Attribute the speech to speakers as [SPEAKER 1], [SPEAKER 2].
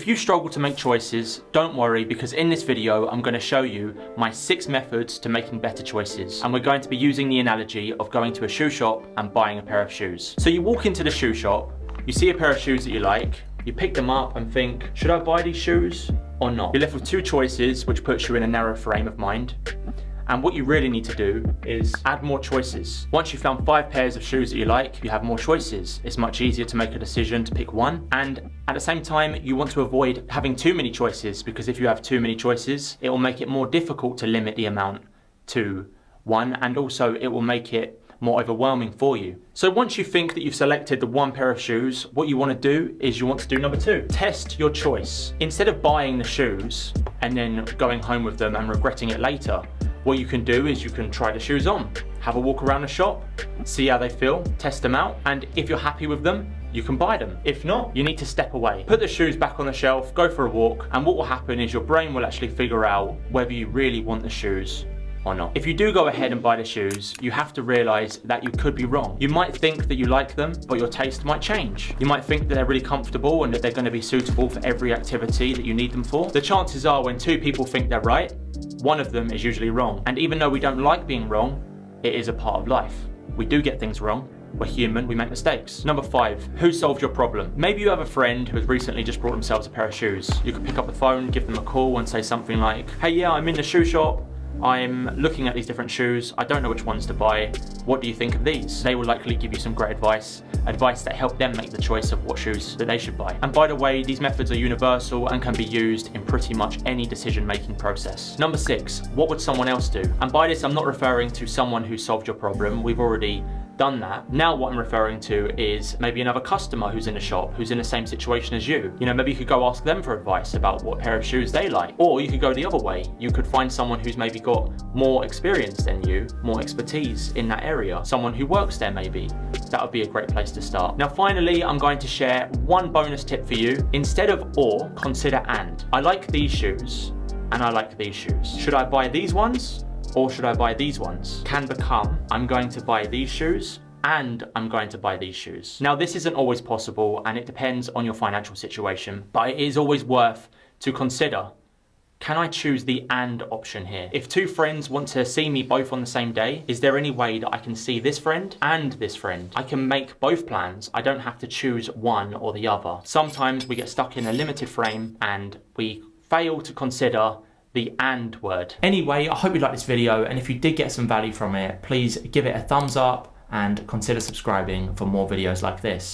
[SPEAKER 1] If you struggle to make choices, don't worry, because in this video I'm going to show you my 6 methods to making better choices. And we're going to be using the analogy of going to a shoe shop and buying a pair of shoes. So you walk into the shoe shop, you see a pair of shoes that you like, you pick them up and think, should I buy these shoes or not? You're left with 2 choices, which puts you in a narrow frame of mind. And what you really need to do is add more choices. Once you've found 5 pairs of shoes that you like, you have more choices. It's much easier to make a decision to pick one. And at the same time, you want to avoid having too many choices, because if you have too many choices, it will make it more difficult to limit the amount to one, and also it will make it more overwhelming for you. So once you think that you've selected the 1 pair of shoes, what you want to do is you want to do number 2. Test your choice. Instead of buying the shoes and then going home with them and regretting it later, what you can do is you can try the shoes on, have a walk around the shop, see how they feel, test them out, and if you're happy with them, you can buy them. If not, you need to step away. Put the shoes back on the shelf, go for a walk, and what will happen is your brain will actually figure out whether you really want the shoes or not. If you do go ahead and buy the shoes, you have to realize that you could be wrong. You might think that you like them, but your taste might change. You might think that they're really comfortable and that they're going to be suitable for every activity that you need them for. The chances are when 2 people think they're right, one of them is usually wrong. And even though we don't like being wrong, it is a part of life. We do get things wrong. We're human, we make mistakes. Number 5, who solved your problem? Maybe you have a friend who has recently just brought themselves a pair of shoes. You can pick up the phone, give them a call and say something like, hey, yeah, I'm in the shoe shop. I'm looking at these different shoes. I don't know which ones to buy. What do you think of these? They will likely give you some great advice that help them make the choice of what shoes that they should buy. And by the way, these methods are universal and can be used in pretty much any decision-making process. Number 6, what would someone else do? And by this, I'm not referring to someone who solved your problem. We've already done that. Now what I'm referring to is maybe another customer who's in a shop, who's in the same situation as you. You know, maybe you could go ask them for advice about what pair of shoes they like. Or you could go the other way. You could find someone who's maybe got more experience than you, more expertise in that area. Someone who works there maybe. That would be a great place to start. Now finally, I'm going to share one bonus tip for you. Instead of or, consider and. I like these shoes and I like these shoes. Should I buy these ones? Or should I buy these ones? Can become, I'm going to buy these shoes and I'm going to buy these shoes. Now this isn't always possible and it depends on your financial situation, but it is always worth to consider, can I choose the and option here? If 2 friends want to see me both on the same day, is there any way that I can see this friend and this friend? I can make both plans. I don't have to choose one or the other. Sometimes we get stuck in a limited frame and we fail to consider the and word. Anyway, I hope you liked this video, and if you did get some value from it, please give it a thumbs up and consider subscribing for more videos like this.